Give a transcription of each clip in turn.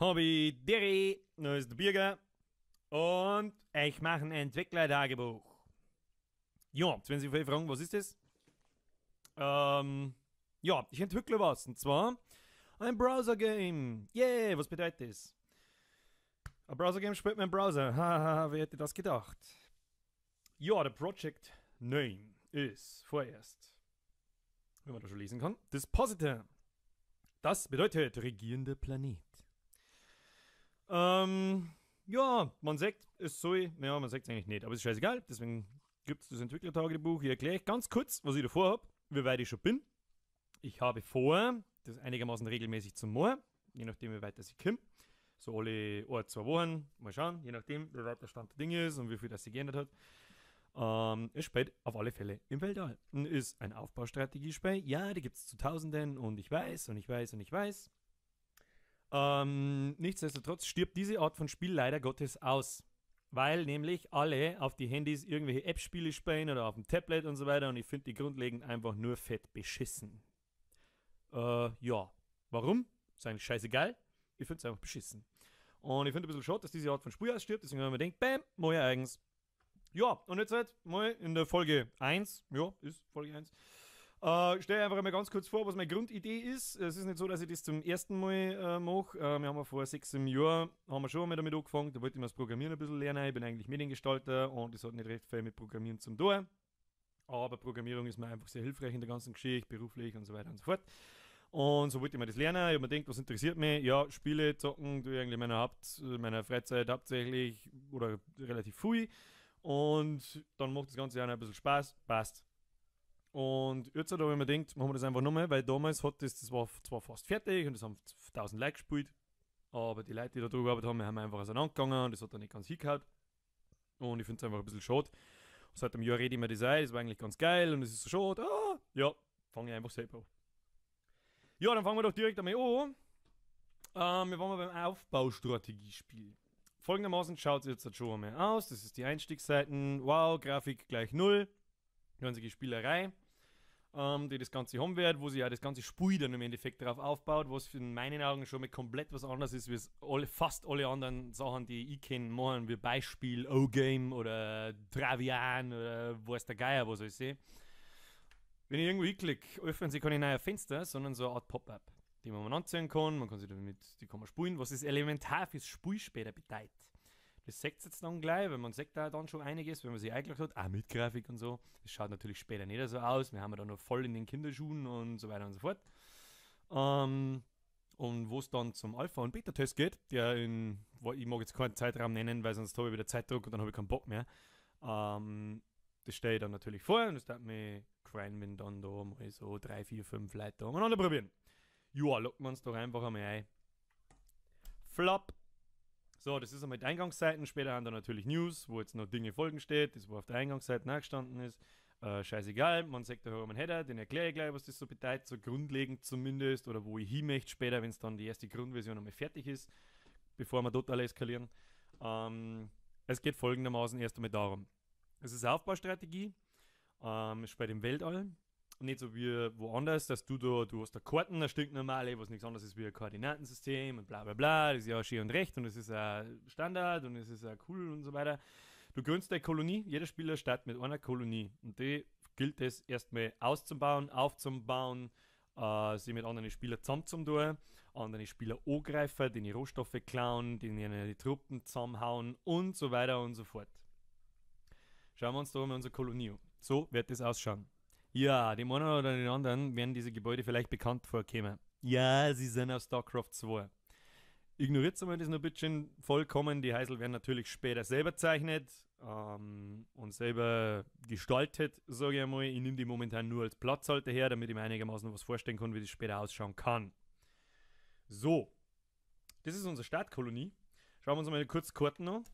Hobby Diri, da ist der Birger und ich mache ein Entwicklertagebuch. Ja, jetzt werden Sie vielleicht fragen, was ist das? Ja, ich entwickle was und zwar ein Browser-Game. Yeah, was bedeutet das? Ein Browser-Game spielt mein Browser. Haha, wer hätte das gedacht? Ja, der Project Name ist vorerst, wenn man das schon lesen kann, Dispositor. Das bedeutet regierender Planet. Ja, man sagt, es soll, naja, man sagt es eigentlich nicht, aber es ist scheißegal, deswegen gibt es das Entwicklertagebuch. Ich erkläre euch ganz kurz, was ich davor habe, wie weit ich schon bin. Ich habe vor, das einigermaßen regelmäßig zu machen, je nachdem, wie weit das ich komme. So alle 2 Wochen, mal schauen, je nachdem, wie weit der Stand der Dinge ist und wie viel das sich geändert hat. Es spielt auf alle Fälle im Weltall. Ist ein Aufbaustrategiespiel. Ja, die gibt es zu Tausenden und ich weiß und ich weiß und ich weiß. Nichtsdestotrotz stirbt diese Art von Spiel leider Gottes aus. Weil nämlich alle auf die Handys irgendwelche App-Spiele spielen oder auf dem Tablet und so weiter und ich finde die grundlegend einfach nur fett beschissen. Ja. Warum? Ist eigentlich scheißegal. Ich finde es einfach beschissen. Und ich finde ein bisschen schade, dass diese Art von Spiel ausstirbt, deswegen habe ich mir gedacht, bam, mal eigens. Ja, und jetzt halt mal in der Folge 1, ja, ist Folge 1, stelle einfach mal ganz kurz vor, was meine Grundidee ist. Es ist nicht so, dass ich das zum ersten Mal mache. Wir haben ja vor 6 Jahren haben wir schon mal damit angefangen. Da wollte ich mir das Programmieren ein bisschen lernen. Ich bin eigentlich Mediengestalter und das hat nicht recht viel mit Programmieren zum tun. Aber Programmierung ist mir einfach sehr hilfreich in der ganzen Geschichte, beruflich und so weiter und so fort. Und so wollte ich mir das lernen. Ich habe mir gedacht, was interessiert mich? Ja, Spiele, Zocken, tue ich eigentlich meiner Freizeit hauptsächlich oder relativ viel. Und dann macht das Ganze auch noch ein bisschen Spaß. Passt. Und jetzt habe ich mir gedacht, machen wir das einfach nochmal, weil damals hat das war zwar fast fertig und das haben 1000 Leute gespielt, aber die Leute, die da drüber gearbeitet haben einfach auseinandergegangen und das hat dann nicht ganz hingehauen. Und ich finde es einfach ein bisschen schade. Seit einem Jahr rede ich mir das ein, das war eigentlich ganz geil und es ist so schade. Ja, fange ich einfach selber an. Ja, dann fangen wir doch direkt einmal an. Wir waren mal beim Aufbaustrategiespiel. Folgendermaßen schaut es jetzt schon einmal aus. Das ist die Einstiegsseiten. Wow, Grafik gleich 0. Die ganze Spielerei, die das Ganze haben wird, wo sich ja das ganze Spiel dann im Endeffekt darauf aufbaut, was in meinen Augen schon mal komplett was anderes ist, wie fast alle anderen Sachen, die ich kenne, machen, wie Beispiel O-Game oder Travian oder weiß der Geier, was ich sehe. Wenn ich irgendwo hinklicke, öffnen sich keine neuen Fenster, sondern so eine Art Pop-Up, die man anziehen kann, man kann sich damit, die kann man spielen, was das elementar fürs Spiel später bedeutet. Das seht ihr jetzt dann gleich, weil man sieht da dann schon einiges, wenn man sich eingeloggt hat, auch mit Grafik und so. Das schaut natürlich später nicht so aus. Wir haben ja da noch voll in den Kinderschuhen und so weiter und so fort. Und wo es dann zum Alpha- und Beta-Test geht, ich mag jetzt keinen Zeitraum nennen, weil sonst habe ich wieder Zeitdruck und dann habe ich keinen Bock mehr. Das stelle ich dann natürlich vor und das darf mich freuen, wenn dann da mal so 3, 4, 5 Leute da umeinander probieren. Ja, locken wir uns doch einfach einmal ein. Flop. So, das ist einmal die Eingangsseiten. Später haben da natürlich News, wo jetzt noch Dinge folgen steht, das wo auf der Eingangsseite nachgestanden ist. Scheißegal, man sagt da einen Header, den erkläre ich gleich, was das so bedeutet, so grundlegend zumindest, oder wo ich hin möchte später, wenn es dann die erste Grundversion einmal fertig ist, bevor wir total eskalieren. Es geht folgendermaßen erst einmal darum. Es ist eine Aufbaustrategie, es spielt im Weltall. Nicht so wie woanders, dass du hast da Karten, ein Stück normale, was nichts anderes ist wie ein Koordinatensystem und bla bla bla, das ist ja schön und recht und es ist ein Standard und es ist ja cool und so weiter. Du gründest eine Kolonie, jeder Spieler startet mit einer Kolonie und die gilt es erstmal auszubauen, aufzubauen, sich mit anderen Spielern zusammenzutun, andere Spieler angreifen, denen Rohstoffe klauen, denen die Truppen zusammenhauen und so weiter und so fort. Schauen wir uns da mal unsere Kolonie an. So wird das ausschauen. Ja, dem einen oder den anderen werden diese Gebäude vielleicht bekannt vorkommen. Ja, sie sind aus StarCraft 2. Ignoriert einmal das noch ein bisschen vollkommen. Die Häusl werden natürlich später selber gezeichnet und selber gestaltet, sage ich einmal. Ich nehme die momentan nur als Platzhalter her, damit ich mir einigermaßen was vorstellen kann, wie das später ausschauen kann. So, das ist unsere Startkolonie. Schauen wir uns mal kurz Karten an.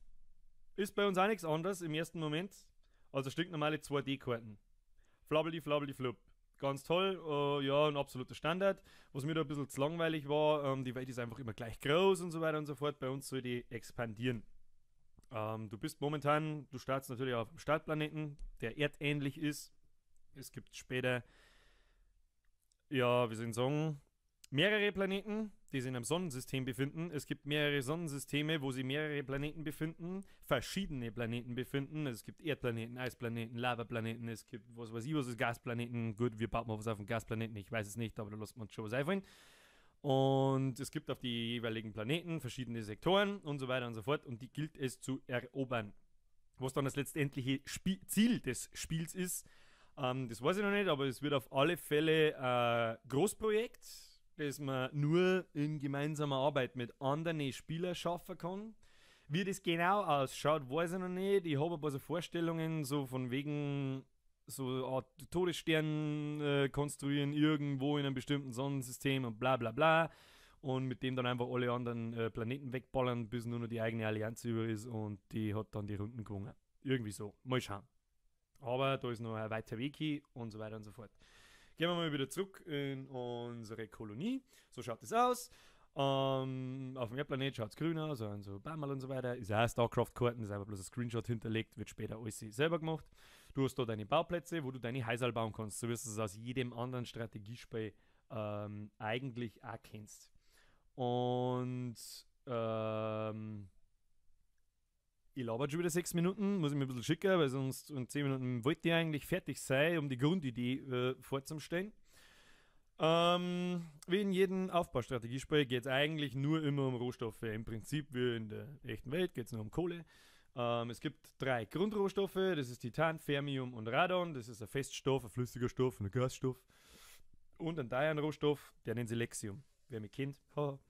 Ist bei uns auch nichts anderes im ersten Moment als ein Stück normale 2D-Karten. Flabbeli, flabbeli, flupp. Ganz toll, ja, ein absoluter Standard. Was mir da ein bisschen zu langweilig war, die Welt ist einfach immer gleich groß und so weiter und so fort. Bei uns soll die expandieren. Du startest natürlich auf einem Startplaneten, der erdähnlich ist. Es gibt später, ja, wie soll ich sagen, mehrere Planeten, die sich in einem Sonnensystem befinden. Es gibt mehrere Sonnensysteme, wo sich mehrere Planeten befinden, verschiedene Planeten befinden. Es gibt Erdplaneten, Eisplaneten, Lavaplaneten, es gibt was weiß ich, was ist Gasplaneten. Gut, wir bauen mal was auf dem Gasplaneten, ich weiß es nicht, aber da lassen wir uns schon was einfallen. Und es gibt auf die jeweiligen Planeten verschiedene Sektoren und so weiter und so fort und die gilt es zu erobern. Was dann das letztendliche Ziel des Spiels ist, das weiß ich noch nicht, aber es wird auf alle Fälle ein Großprojekt, das man nur in gemeinsamer Arbeit mit anderen Spielern schaffen kann. Wie das genau ausschaut, weiß ich noch nicht. Ich habe ein paar so Vorstellungen, so von wegen so eine Art Todesstern konstruieren, irgendwo in einem bestimmten Sonnensystem und bla bla bla. Und mit dem dann einfach alle anderen Planeten wegballern, bis nur noch die eigene Allianz über ist und die hat dann die Runden gewonnen. Irgendwie so. Mal schauen. Aber da ist noch ein weiter Weg hin und so weiter und so fort. Gehen wir mal wieder zurück in unsere Kolonie. So schaut es aus. Auf dem Erdplanet schaut es grün aus, so Bäume und so weiter. Ist auch StarCraft-Karten, ist einfach bloß ein Screenshot hinterlegt, wird später alles selber gemacht. Du hast da deine Bauplätze, wo du deine Häuser bauen kannst, so wie du es aus jedem anderen Strategiespiel eigentlich auch kennst. Und ich laber schon wieder 6 Minuten, muss ich mir ein bisschen schicken, weil sonst in 10 Minuten wollte ich eigentlich fertig sein, um die Grundidee vorzustellen. Wie in jedem Aufbaustrategiespiel geht es eigentlich nur immer um Rohstoffe. Im Prinzip wie in der echten Welt geht es nur um Kohle. Es gibt 3 Grundrohstoffe, das ist Titan, Fermium und Radon. Das ist ein Feststoff, ein flüssiger Stoff und ein Gasstoff. Und ein Dian-Rohstoff, der nennt sich Lexium. Wer mich kennt, haha.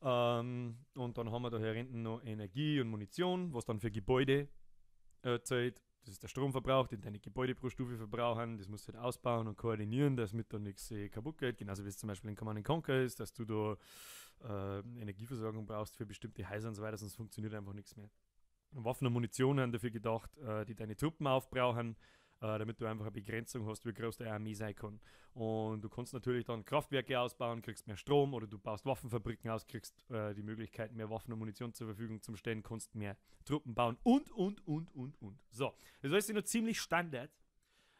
Und dann haben wir da hinten noch Energie und Munition, was dann für Gebäude zählt. Das ist der Stromverbrauch, den deine Gebäude pro Stufe verbrauchen. Das musst du halt ausbauen und koordinieren, damit da nichts kaputt geht. Genauso wie es zum Beispiel in Command & Conquer ist, dass du da Energieversorgung brauchst für bestimmte Häuser und so weiter, sonst funktioniert einfach nichts mehr. Und Waffen und Munition haben dafür gedacht, die deine Truppen aufbrauchen, damit du einfach eine Begrenzung hast, wie groß deine Armee sein kann. Und du kannst natürlich dann Kraftwerke ausbauen, kriegst mehr Strom, oder du baust Waffenfabriken aus, kriegst die Möglichkeit, mehr Waffen und Munition zur Verfügung zu stellen, kannst mehr Truppen bauen und. So, das ist noch ziemlich Standard.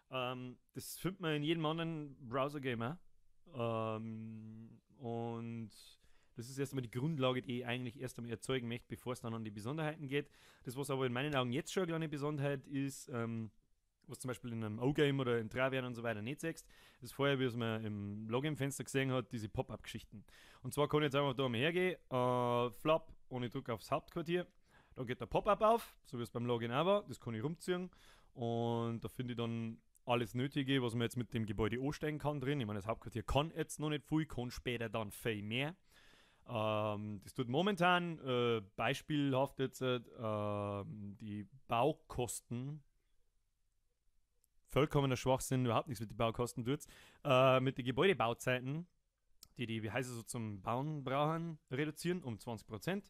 Das findet man in jedem anderen Browser-Game und das ist erstmal die Grundlage, die ich eigentlich erst einmal erzeugen möchte, bevor es dann an die Besonderheiten geht. Das, was aber in meinen Augen jetzt schon eine kleine Besonderheit ist, was zum Beispiel in einem O-Game oder in Travian und so weiter nicht siehst, ist vorher, wie es man im Login-Fenster gesehen hat, diese Pop-Up-Geschichten. Und zwar kann ich jetzt einfach da mal hergehen, Flop, und ich drücke aufs Hauptquartier. Da geht der Pop-Up auf, so wie es beim Login auch war. Das kann ich rumziehen. Und da finde ich dann alles Nötige, was man jetzt mit dem Gebäude ansteigen kann drin. Ich meine, das Hauptquartier kann jetzt noch nicht viel, kann später dann viel mehr. Das tut momentan beispielhaft jetzt die Baukosten, vollkommener Schwachsinn, überhaupt nichts mit den Baukosten tut, mit den Gebäudebauzeiten, die wie heißt es so zum Bauen brauchen, reduzieren um 20%. Dann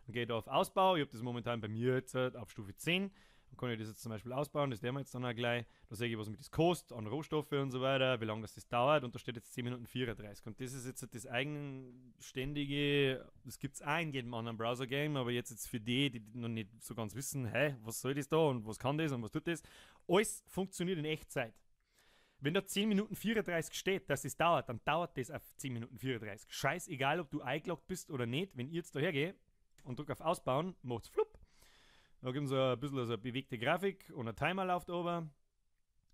gehe ich da auf Ausbau, ich habe das momentan bei mir jetzt auf Stufe 10. Dann kann ich das jetzt zum Beispiel ausbauen, das werden wir jetzt dann auch gleich. Da sehe ich, was mit das kostet, an Rohstoffe und so weiter, wie lange das dauert, und da steht jetzt 10 Minuten 34. Und das ist jetzt das eigenständige, das gibt es auch in jedem anderen Browser-Game, aber jetzt für die noch nicht so ganz wissen, hey, was soll das da und was kann das und was tut das, alles funktioniert in Echtzeit. Wenn da 10 Minuten 34 steht, dass es dauert, dann dauert das auf 10 Minuten 34. Scheißegal, ob du eingeloggt bist oder nicht, wenn ich jetzt da hergehe und drücke auf Ausbauen, macht's flupp. Da gibt es ein bisschen so eine bewegte Grafik und ein Timer läuft oben.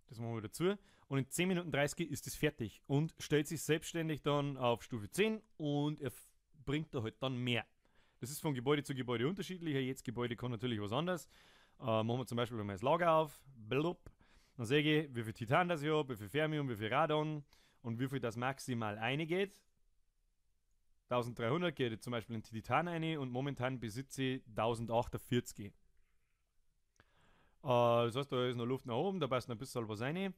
Das machen wir dazu. Und in 10 Minuten 30 ist es fertig und stellt sich selbstständig dann auf Stufe 10 und er bringt da halt dann mehr. Das ist von Gebäude zu Gebäude unterschiedlich. Jedes Gebäude kann natürlich was anderes. Machen wir zum Beispiel mal das Lager auf. Blub. Dann sehe ich, wie viel Titan das ich habe, wie viel Fermium, wie viel Radon und wie viel das maximal reingeht. 1300 geht zum Beispiel in Titan rein und momentan besitze ich 1048. Das heißt, da ist noch Luft nach oben, da passt noch ein bisschen was rein.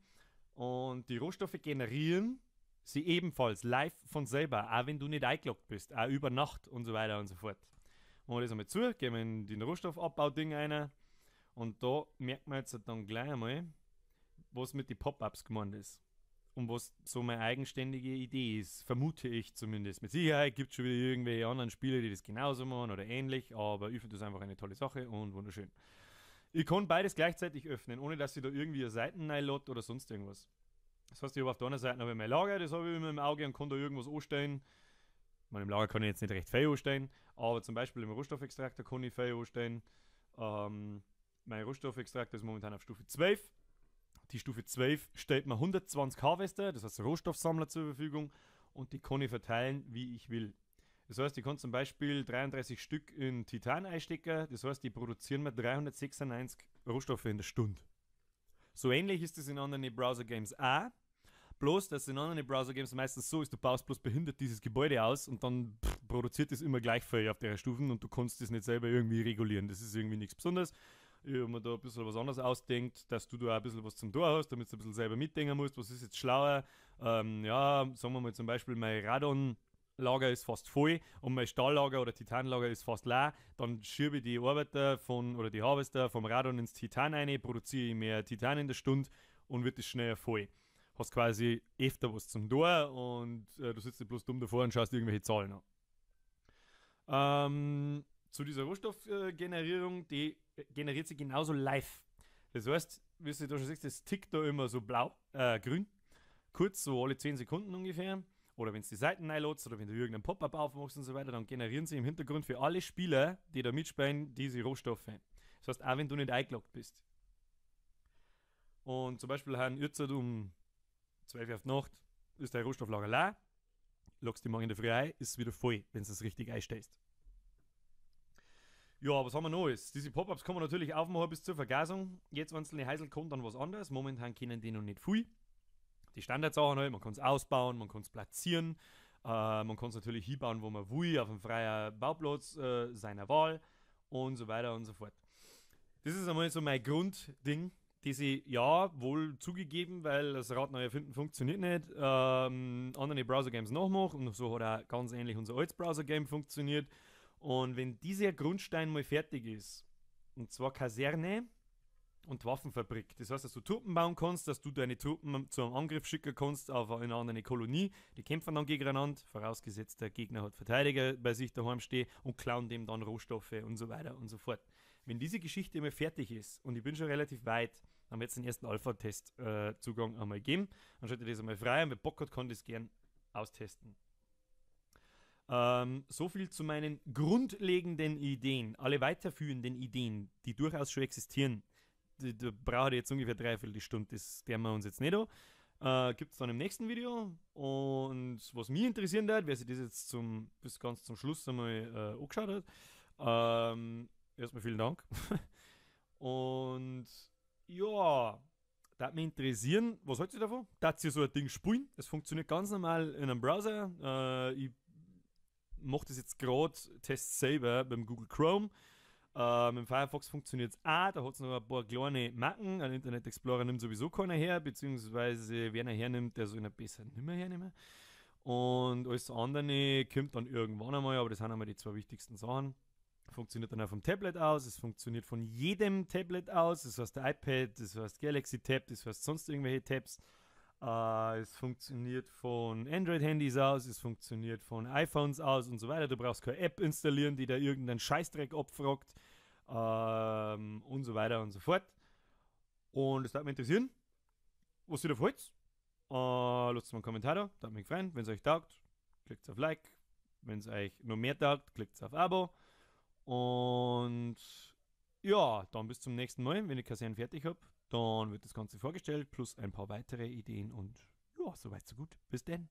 Und die Rohstoffe generieren sie ebenfalls live von selber, auch wenn du nicht eingeloggt bist, auch über Nacht und so weiter und so fort. Machen wir das einmal zu, gehen wir in den Rohstoffabbau-Ding rein und da merkt man jetzt dann gleich einmal, was mit den Pop-Ups gemeint ist. Und was so meine eigenständige Idee ist, vermute ich zumindest. Mit Sicherheit gibt es schon wieder irgendwelche anderen Spiele, die das genauso machen oder ähnlich, aber ich finde das einfach eine tolle Sache und wunderschön. Ich kann beides gleichzeitig öffnen, ohne dass ich da irgendwie eine Seiten reinlade oder sonst irgendwas. Das heißt, ich habe auf der anderen Seite habe ich mein Lager, das habe ich immer im Auge und kann da irgendwas anstellen. Im Lager kann ich jetzt nicht recht viel anstellen, aber zum Beispiel im Rohstoffextraktor kann ich viel anstellen. Mein Rohstoffextraktor ist momentan auf Stufe 12. Die Stufe 12 stellt mir 120 Harvester, das heißt Rohstoffsammler zur Verfügung, und die kann ich verteilen, wie ich will. Das heißt, ich kann zum Beispiel 33 Stück in Titan einstecken, das heißt, die produzieren mir 396 Rohstoffe in der Stunde. So ähnlich ist es in anderen Browser-Games auch, bloß, dass in anderen Browser-Games meistens so ist, du baust bloß behindert dieses Gebäude aus und dann produziert es immer gleich viel auf der Stufen und du kannst das nicht selber irgendwie regulieren. Das ist irgendwie nichts Besonderes. Ich habe mir da ein bisschen was anderes ausdenkt, dass du da ein bisschen was zum Tor hast, damit du ein bisschen selber mitdenken musst, was ist jetzt schlauer. Ja, sagen wir mal zum Beispiel, mein Radon-Lager ist fast voll und mein Stahllager oder Titanlager ist fast leer, dann schiebe ich die Arbeiter oder die Harvester vom Radon ins Titan rein, produziere ich mehr Titan in der Stunde und wird es schneller voll. Hast quasi öfter was zum Tor und du sitzt bloß dumm davor und schaust irgendwelche Zahlen an. Zu dieser Rohstoffgenerierung, die generiert sich genauso live. Das heißt, wie du da schon siehst, das tickt da immer so grün, kurz so alle 10 Sekunden ungefähr. Oder wenn du die Seiten einlädst oder wenn du irgendeinen Pop-up aufmachst und so weiter, dann generieren sie im Hintergrund für alle Spieler, die da mitspielen, diese Rohstoffe. Das heißt, auch wenn du nicht eingeloggt bist. Und zum Beispiel haben jetzt um 12 Uhr auf die Nacht ist dein Rohstofflager leer, loggst die morgen in der Früh ein, ist es wieder voll, wenn du es richtig einstellst. Ja, was haben wir noch? Diese Pop-Ups kann man natürlich aufmachen bis zur Vergasung. Jetzt einzelne Heisel kommt dann was anderes. Momentan kennen die noch nicht viel. Die Standardsachen halt, man kann es ausbauen, man kann es platzieren, man kann es natürlich hinbauen, wo man will, auf einem freien Bauplatz seiner Wahl und so weiter und so fort. Das ist einmal so mein Grundding, das ich, ja, wohl zugegeben, weil das Rad neu erfinden funktioniert nicht, andere Browser-Games nachmache und so hat auch ganz ähnlich unser altes Browser-Game funktioniert. Und wenn dieser Grundstein mal fertig ist, und zwar Kaserne und Waffenfabrik, das heißt, dass du Truppen bauen kannst, dass du deine Truppen zu einem Angriff schicken kannst auf eine andere Kolonie, die kämpfen dann gegeneinander, vorausgesetzt der Gegner hat Verteidiger bei sich daheim stehen und klauen dem dann Rohstoffe und so weiter und so fort. Wenn diese Geschichte mal fertig ist, und ich bin schon relativ weit, haben wir jetzt den ersten Alpha-Test-Zugang einmal geben, dann schalte ich das einmal frei und wer Bock hat, kann das gern austesten. So viel zu meinen grundlegenden Ideen. Alle weiterführenden Ideen, die durchaus schon existieren, da braucht ihr jetzt ungefähr 3/4 Stunde, das klären wir uns jetzt nicht an. Gibt es dann im nächsten Video. Und was mich interessieren wird, wer sich das jetzt bis ganz zum Schluss einmal angeschaut hat, erstmal vielen Dank. Und ja, da hat mich interessieren, was haltet ihr davon? Darf ihr so ein Ding spielen? Es funktioniert ganz normal in einem Browser. Ich mache das jetzt gerade Tests selber beim Google Chrome. Mit Firefox funktioniert es auch, da hat es noch ein paar kleine Macken. Ein Internet Explorer nimmt sowieso keiner her, beziehungsweise wer ihn hernimmt, der soll ihn besser nicht mehr hernehmen. Und alles andere kommt dann irgendwann einmal, aber das sind einmal die zwei wichtigsten Sachen. Funktioniert dann auch vom Tablet aus, es funktioniert von jedem Tablet aus, das heißt iPad, das heißt Galaxy Tab, das heißt sonst irgendwelche Tabs. Es funktioniert von Android-Handys aus, es funktioniert von iPhones aus und so weiter. Du brauchst keine App installieren, die da irgendeinen Scheißdreck abfragt und so weiter und so fort. Und es würde mich interessieren, was ihr davon haltet. Lasst mal einen Kommentar da, würde mich freuen. Wenn es euch taugt, klickt auf Like. Wenn es euch noch mehr taugt, klickt auf Abo. Und ja, dann bis zum nächsten Mal, wenn ich Kaserne fertig habe. Dann wird das Ganze vorgestellt, plus ein paar weitere Ideen und ja, soweit so gut. Bis dann.